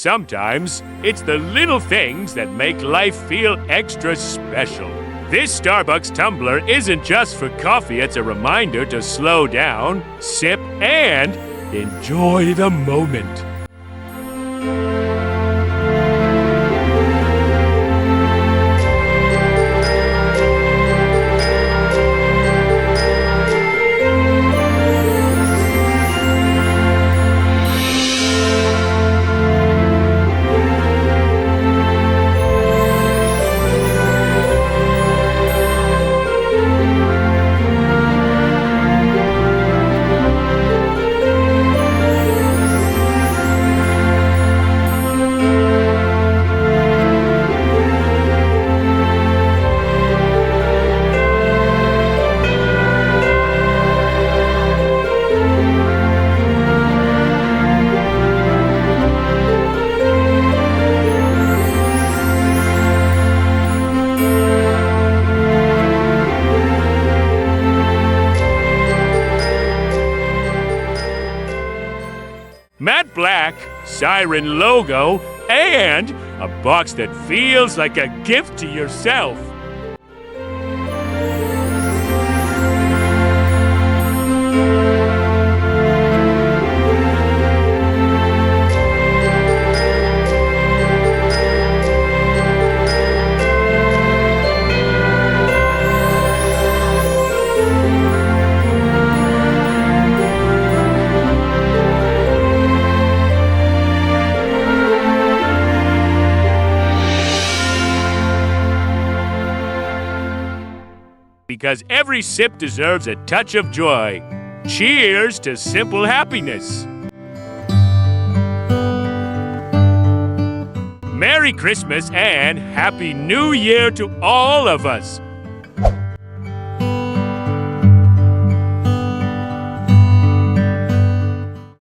sometimes it's the little things that make life feel extra special. This Starbucks tumbler isn't just for coffee, it's a reminder to slow down, sip, and enjoy the moment. Matte black, siren logo, and a box that feels like a gift to yourself. Because every sip deserves a touch of joy. Cheers to simple happiness. Merry Christmas and Happy New Year to all of us.